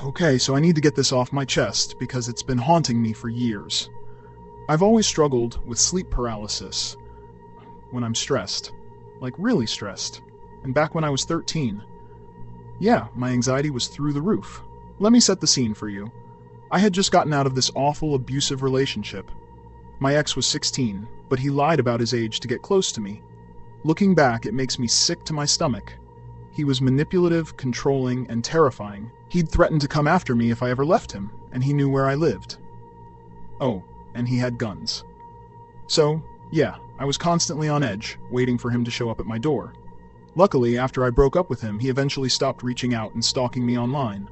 Okay, so I need to get this off my chest because it's been haunting me for years. I've always struggled with sleep paralysis when I'm stressed. Like really stressed. And back when I was 13, yeah, my anxiety was through the roof. Let me set the scene for you. I had just gotten out of this awful, abusive relationship. My ex was 16, but he lied about his age to get close to me. Looking back, it makes me sick to my stomach. He was manipulative, controlling, and terrifying. He'd threatened to come after me if I ever left him, and he knew where I lived. Oh, and he had guns. So, yeah, I was constantly on edge, waiting for him to show up at my door. Luckily, after I broke up with him, he eventually stopped reaching out and stalking me online.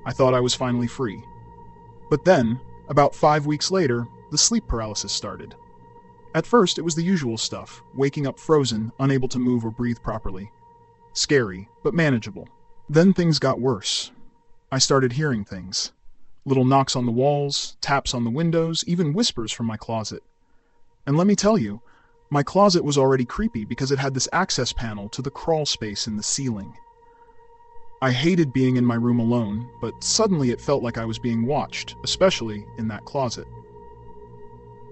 I thought I was finally free. But then, about 5 weeks later, the sleep paralysis started. At first, it was the usual stuff, waking up frozen, unable to move or breathe properly. Scary, but manageable. Then things got worse. I started hearing things. Little knocks on the walls, taps on the windows, even whispers from my closet. And let me tell you, my closet was already creepy because it had this access panel to the crawl space in the ceiling. I hated being in my room alone, but suddenly it felt like I was being watched, especially in that closet.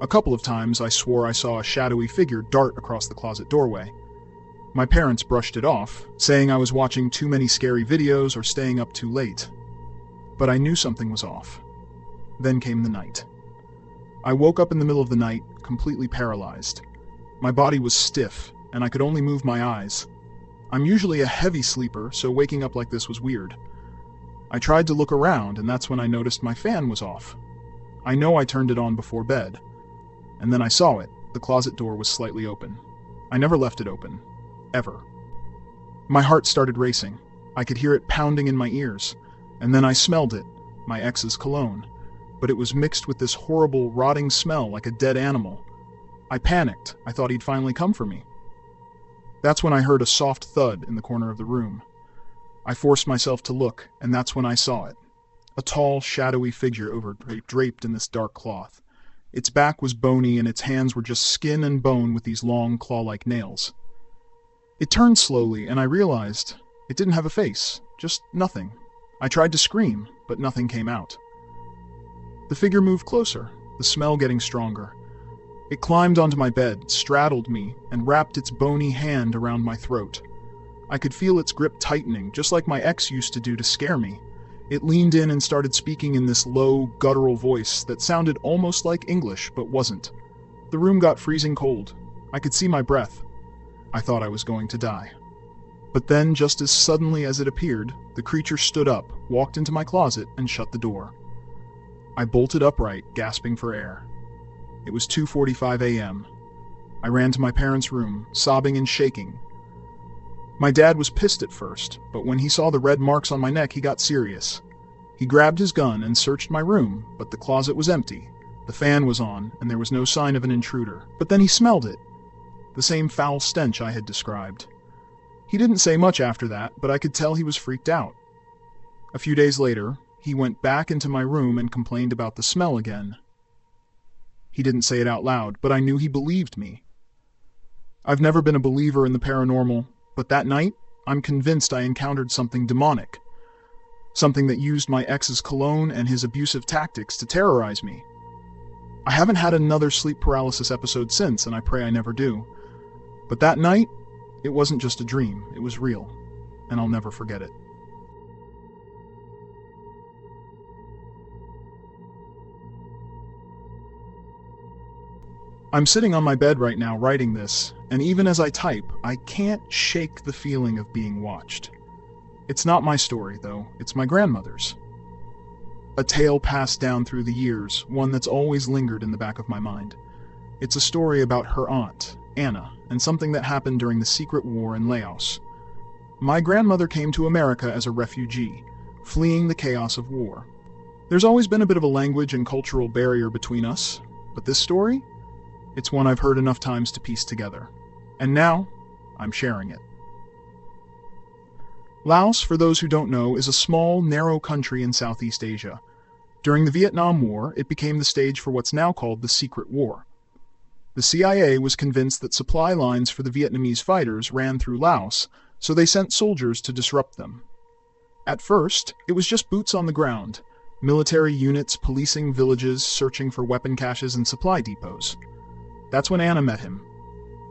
A couple of times I swore I saw a shadowy figure dart across the closet doorway. My parents brushed it off, saying I was watching too many scary videos or staying up too late. But I knew something was off. Then came the night. I woke up in the middle of the night, completely paralyzed. My body was stiff, and I could only move my eyes. I'm usually a heavy sleeper, so waking up like this was weird. I tried to look around, and that's when I noticed my fan was off. I know I turned it on before bed. And then I saw it. The closet door was slightly open. I never left it open. Ever. My heart started racing. I could hear it pounding in my ears. And then I smelled it, my ex's cologne. But it was mixed with this horrible, rotting smell like a dead animal. I panicked. I thought he'd finally come for me. That's when I heard a soft thud in the corner of the room. I forced myself to look, and that's when I saw it. A tall, shadowy figure draped in this dark cloth. Its back was bony and its hands were just skin and bone with these long, claw-like nails. It turned slowly, and I realized it didn't have a face, just nothing. I tried to scream, but nothing came out. The figure moved closer, the smell getting stronger. It climbed onto my bed, straddled me, and wrapped its bony hand around my throat. I could feel its grip tightening, just like my ex used to do to scare me. It leaned in and started speaking in this low, guttural voice that sounded almost like English, but wasn't. The room got freezing cold. I could see my breath. I thought I was going to die. But then, just as suddenly as it appeared, the creature stood up, walked into my closet, and shut the door. I bolted upright, gasping for air. It was 2:45 a.m. I ran to my parents' room, sobbing and shaking. My dad was pissed at first, but when he saw the red marks on my neck, he got serious. He grabbed his gun and searched my room, but the closet was empty. The fan was on, and there was no sign of an intruder. But then he smelled it. The same foul stench I had described. He didn't say much after that, but I could tell he was freaked out. A few days later, he went back into my room and complained about the smell again. He didn't say it out loud, but I knew he believed me. I've never been a believer in the paranormal, but that night, I'm convinced I encountered something demonic. Something that used my ex's cologne and his abusive tactics to terrorize me. I haven't had another sleep paralysis episode since, and I pray I never do. But that night, it wasn't just a dream, it was real, and I'll never forget it. I'm sitting on my bed right now writing this, and even as I type, I can't shake the feeling of being watched. It's not my story, though, it's my grandmother's. A tale passed down through the years, one that's always lingered in the back of my mind. It's a story about her aunt, Anna, and something that happened during the secret war in Laos. My grandmother came to America as a refugee, fleeing the chaos of war. There's always been a bit of a language and cultural barrier between us, but this story? It's one I've heard enough times to piece together. And now, I'm sharing it. Laos, for those who don't know, is a small, narrow country in Southeast Asia. During the Vietnam War, it became the stage for what's now called the Secret War. The CIA was convinced that supply lines for the Vietnamese fighters ran through Laos, so they sent soldiers to disrupt them. At first, it was just boots on the ground, military units policing villages, searching for weapon caches and supply depots. That's when Anna met him,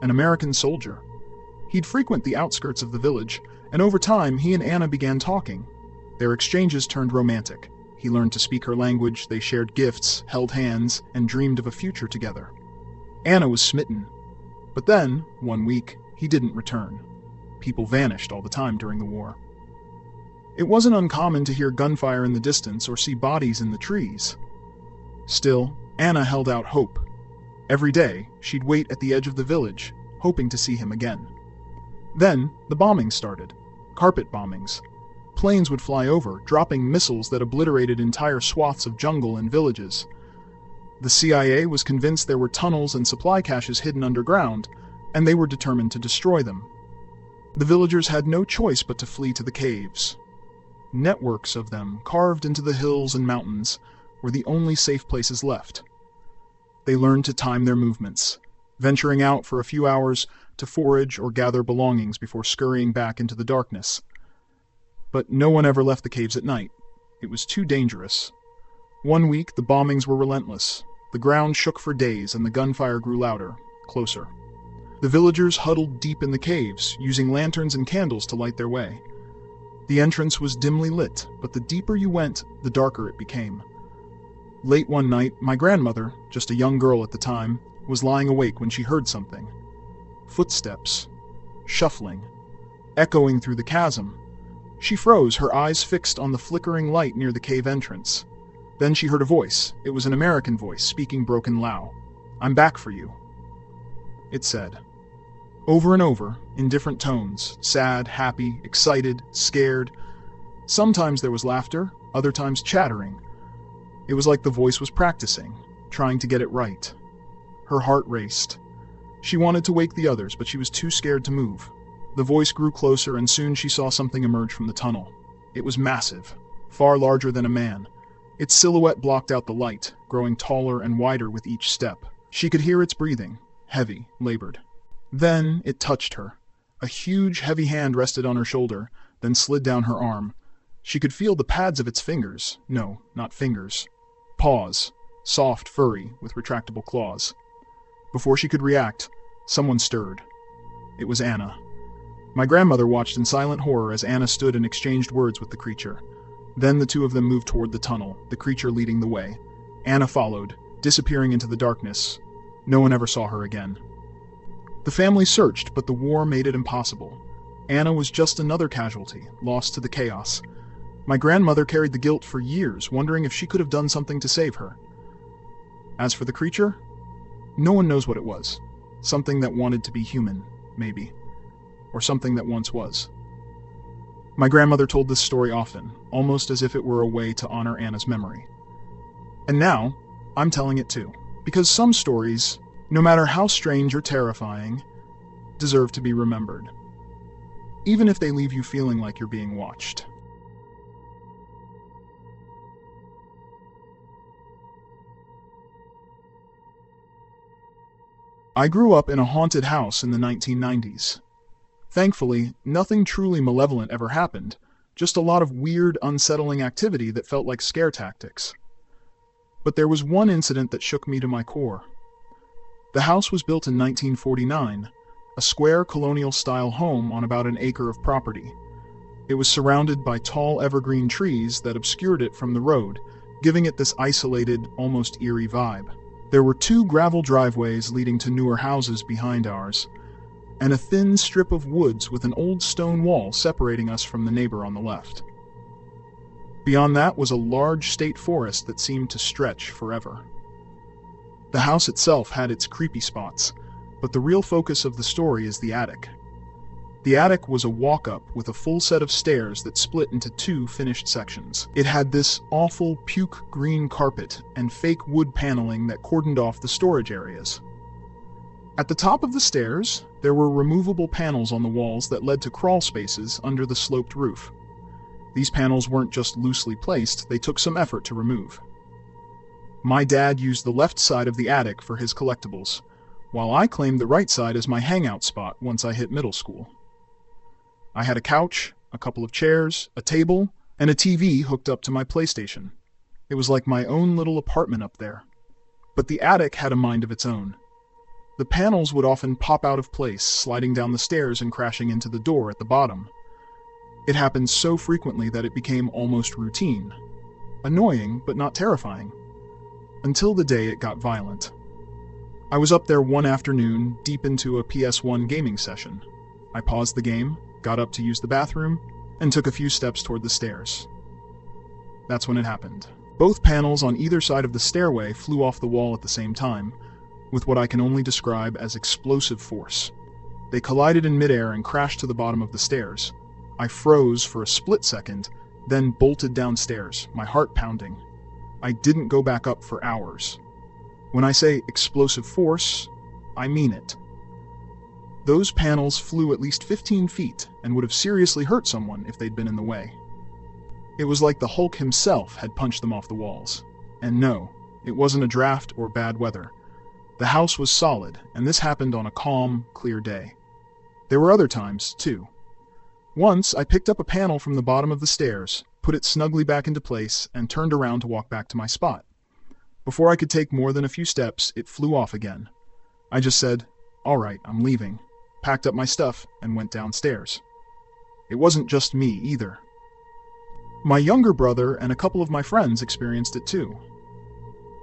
an American soldier. He'd frequent the outskirts of the village, and over time he and Anna began talking. Their exchanges turned romantic. He learned to speak her language, they shared gifts, held hands, and dreamed of a future together. Anna was smitten. But then, one week, he didn't return. People vanished all the time during the war. It wasn't uncommon to hear gunfire in the distance or see bodies in the trees. Still, Anna held out hope. Every day, she'd wait at the edge of the village, hoping to see him again. Then, the bombing started. Carpet bombings. Planes would fly over, dropping missiles that obliterated entire swaths of jungle and villages. The CIA was convinced there were tunnels and supply caches hidden underground, and they were determined to destroy them. The villagers had no choice but to flee to the caves. Networks of them, carved into the hills and mountains, were the only safe places left. They learned to time their movements, venturing out for a few hours to forage or gather belongings before scurrying back into the darkness. But no one ever left the caves at night. It was too dangerous. One week, the bombings were relentless. The ground shook for days, and the gunfire grew louder, closer. The villagers huddled deep in the caves, using lanterns and candles to light their way. The entrance was dimly lit, but the deeper you went, the darker it became. Late one night, my grandmother, just a young girl at the time, was lying awake when she heard something. Footsteps. Shuffling. Echoing through the chasm. She froze, her eyes fixed on the flickering light near the cave entrance. Then she heard a voice. It was an American voice, speaking broken Lao. "I'm back for you," it said. Over and over, in different tones, sad, happy, excited, scared. Sometimes there was laughter, other times chattering. It was like the voice was practicing, trying to get it right. Her heart raced. She wanted to wake the others, but she was too scared to move. The voice grew closer, and soon she saw something emerge from the tunnel. It was massive, far larger than a man. Its silhouette blocked out the light, growing taller and wider with each step. She could hear its breathing, heavy, labored. Then it touched her. A huge, heavy hand rested on her shoulder, then slid down her arm. She could feel the pads of its fingers. No, not fingers. Paws, soft, furry, with retractable claws. Before she could react, someone stirred. It was Anna. My grandmother watched in silent horror as Anna stood and exchanged words with the creature. Then the two of them moved toward the tunnel, the creature leading the way. Anna followed, disappearing into the darkness. No one ever saw her again. The family searched, but the war made it impossible. Anna was just another casualty, lost to the chaos. My grandmother carried the guilt for years, wondering if she could have done something to save her. As for the creature, no one knows what it was. Something that wanted to be human, maybe. Or something that once was. My grandmother told this story often, almost as if it were a way to honor Anna's memory. And now, I'm telling it too. Because some stories, no matter how strange or terrifying, deserve to be remembered. Even if they leave you feeling like you're being watched. I grew up in a haunted house in the 1990s. Thankfully, nothing truly malevolent ever happened, just a lot of weird, unsettling activity that felt like scare tactics. But there was one incident that shook me to my core. The house was built in 1949, a square colonial-style home on about an acre of property. It was surrounded by tall evergreen trees that obscured it from the road, giving it this isolated, almost eerie vibe. There were 2 gravel driveways leading to newer houses behind ours, and a thin strip of woods with an old stone wall separating us from the neighbor on the left. Beyond that was a large state forest that seemed to stretch forever. The house itself had its creepy spots, but the real focus of the story is the attic. The attic was a walk-up with a full set of stairs that split into 2 finished sections. It had this awful puke green carpet and fake wood paneling that cordoned off the storage areas. At the top of the stairs, there were removable panels on the walls that led to crawl spaces under the sloped roof. These panels weren't just loosely placed, they took some effort to remove. My dad used the left side of the attic for his collectibles, while I claimed the right side as my hangout spot once I hit middle school. I had a couch, a couple of chairs, a table, and a TV hooked up to my PlayStation. It was like my own little apartment up there. But the attic had a mind of its own. The panels would often pop out of place, sliding down the stairs and crashing into the door at the bottom. It happened so frequently that it became almost routine. Annoying, but not terrifying. Until the day it got violent. I was up there one afternoon, deep into a PS1 gaming session. I paused the game, got up to use the bathroom, and took a few steps toward the stairs. That's when it happened. Both panels on either side of the stairway flew off the wall at the same time, with what I can only describe as explosive force. They collided in midair and crashed to the bottom of the stairs. I froze for a split second, then bolted downstairs, my heart pounding. I didn't go back up for hours. When I say explosive force, I mean it. Those panels flew at least 15 feet and would have seriously hurt someone if they'd been in the way. It was like the Hulk himself had punched them off the walls. And no, it wasn't a draft or bad weather. The house was solid, and this happened on a calm, clear day. There were other times, too. Once, I picked up a panel from the bottom of the stairs, put it snugly back into place, and turned around to walk back to my spot. Before I could take more than a few steps, it flew off again. I just said, "All right, I'm leaving," packed up my stuff, and went downstairs. It wasn't just me, either. My younger brother and a couple of my friends experienced it too.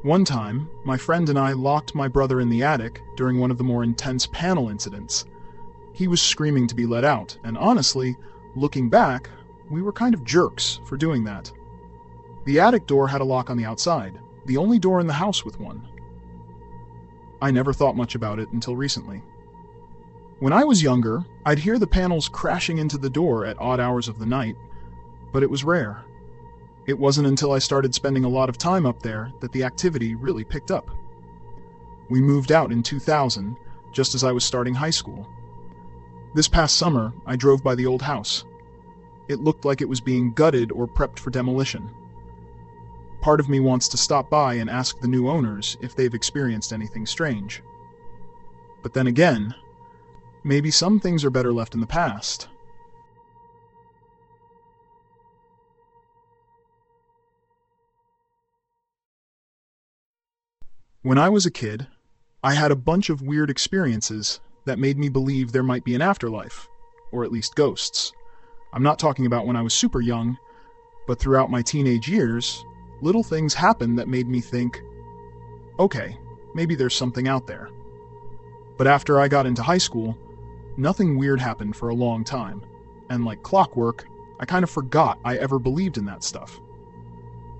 One time, my friend and I locked my brother in the attic during one of the more intense panel incidents. He was screaming to be let out, and honestly, looking back, we were kind of jerks for doing that. The attic door had a lock on the outside, the only door in the house with one. I never thought much about it until recently. When I was younger, I'd hear the panels crashing into the door at odd hours of the night, but it was rare. It wasn't until I started spending a lot of time up there that the activity really picked up. We moved out in 2000, just as I was starting high school. This past summer, I drove by the old house. It looked like it was being gutted or prepped for demolition. Part of me wants to stop by and ask the new owners if they've experienced anything strange. But then again, maybe some things are better left in the past. When I was a kid, I had a bunch of weird experiences that made me believe there might be an afterlife, or at least ghosts. I'm not talking about when I was super young, but throughout my teenage years, little things happened that made me think, okay, maybe there's something out there. But after I got into high school, nothing weird happened for a long time, and like clockwork, I kind of forgot I ever believed in that stuff.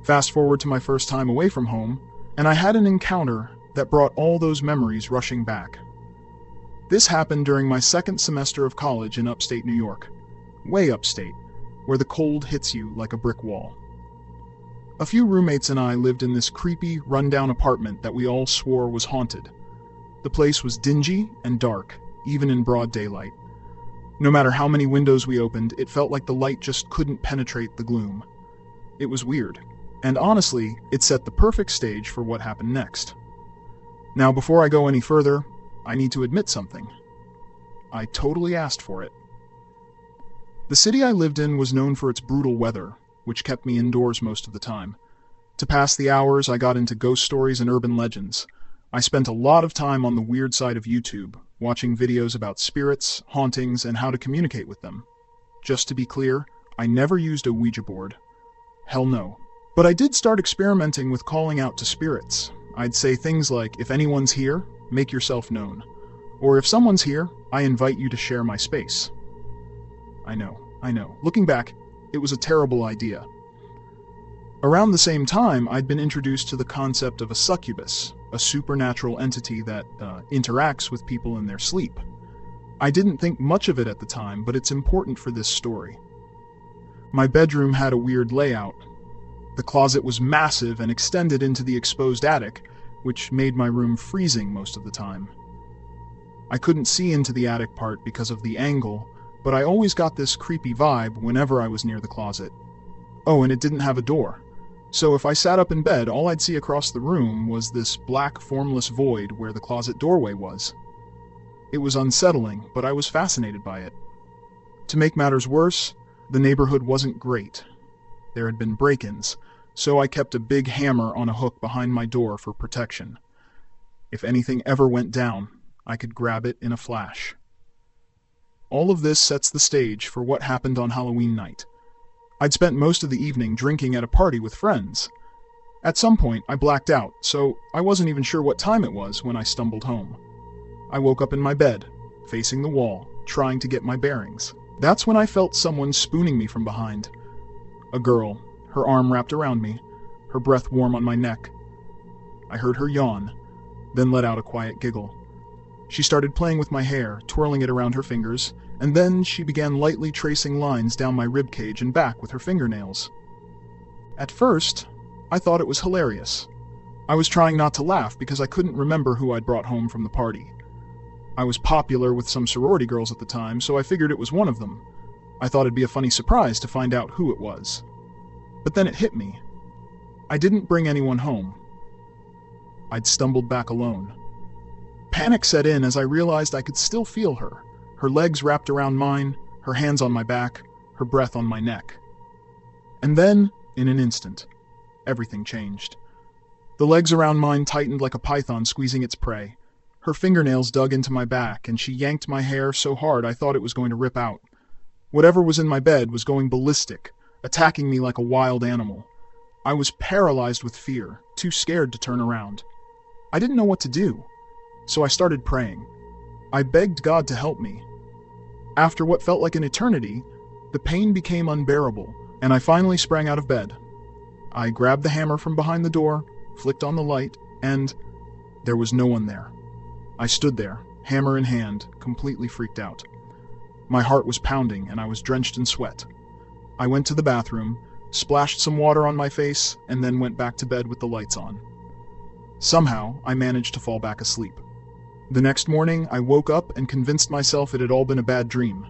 Fast forward to my first time away from home, and I had an encounter that brought all those memories rushing back. This happened during my second semester of college in upstate New York, way upstate, where the cold hits you like a brick wall. A few roommates and I lived in this creepy, rundown apartment that we all swore was haunted. The place was dingy and dark, even in broad daylight. No matter how many windows we opened, it felt like the light just couldn't penetrate the gloom. It was weird. And honestly, it set the perfect stage for what happened next. Now, before I go any further, I need to admit something. I totally asked for it. The city I lived in was known for its brutal weather, which kept me indoors most of the time. To pass the hours, I got into ghost stories and urban legends. I spent a lot of time on the weird side of YouTube, watching videos about spirits, hauntings, and how to communicate with them. Just to be clear, I never used a Ouija board. Hell no. But I did start experimenting with calling out to spirits. I'd say things like, if anyone's here, make yourself known. Or if someone's here, I invite you to share my space. I know. Looking back, it was a terrible idea. Around the same time, I'd been introduced to the concept of a succubus, a supernatural entity that interacts with people in their sleep. I didn't think much of it at the time, but it's important for this story. My bedroom had a weird layout. The closet was massive and extended into the exposed attic, which made my room freezing most of the time. I couldn't see into the attic part because of the angle, but I always got this creepy vibe whenever I was near the closet. Oh, and it didn't have a door. So if I sat up in bed, all I'd see across the room was this black, formless void where the closet doorway was. It was unsettling, but I was fascinated by it. To make matters worse, the neighborhood wasn't great. There had been break-ins, so I kept a big hammer on a hook behind my door for protection. If anything ever went down, I could grab it in a flash. All of this sets the stage for what happened on Halloween night. I'd spent most of the evening drinking at a party with friends. At some point, I blacked out, so I wasn't even sure what time it was when I stumbled home. I woke up in my bed, facing the wall, trying to get my bearings. That's when I felt someone spooning me from behind. A girl, her arm wrapped around me, her breath warm on my neck. I heard her yawn, then let out a quiet giggle. She started playing with my hair, twirling it around her fingers, and then she began lightly tracing lines down my ribcage and back with her fingernails. At first, I thought it was hilarious. I was trying not to laugh because I couldn't remember who I'd brought home from the party. I was popular with some sorority girls at the time, so I figured it was one of them. I thought it'd be a funny surprise to find out who it was. But then it hit me. I didn't bring anyone home. I'd stumbled back alone. Panic set in as I realized I could still feel her, her legs wrapped around mine, her hands on my back, her breath on my neck. And then, in an instant, everything changed. The legs around mine tightened like a python squeezing its prey. Her fingernails dug into my back, and she yanked my hair so hard I thought it was going to rip out. Whatever was in my bed was going ballistic, attacking me like a wild animal. I was paralyzed with fear, too scared to turn around. I didn't know what to do, so I started praying. I begged God to help me. After what felt like an eternity, the pain became unbearable, and I finally sprang out of bed. I grabbed the hammer from behind the door, flicked on the light, and there was no one there. I stood there, hammer in hand, completely freaked out. My heart was pounding, and I was drenched in sweat. I went to the bathroom, splashed some water on my face, and then went back to bed with the lights on. Somehow, I managed to fall back asleep. The next morning, I woke up and convinced myself it had all been a bad dream.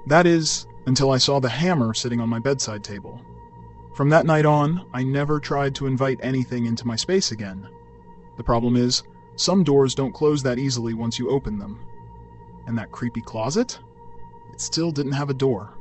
That is, until I saw the hammer sitting on my bedside table. From that night on, I never tried to invite anything into my space again. The problem is, some doors don't close that easily once you open them. And that creepy closet? It still didn't have a door.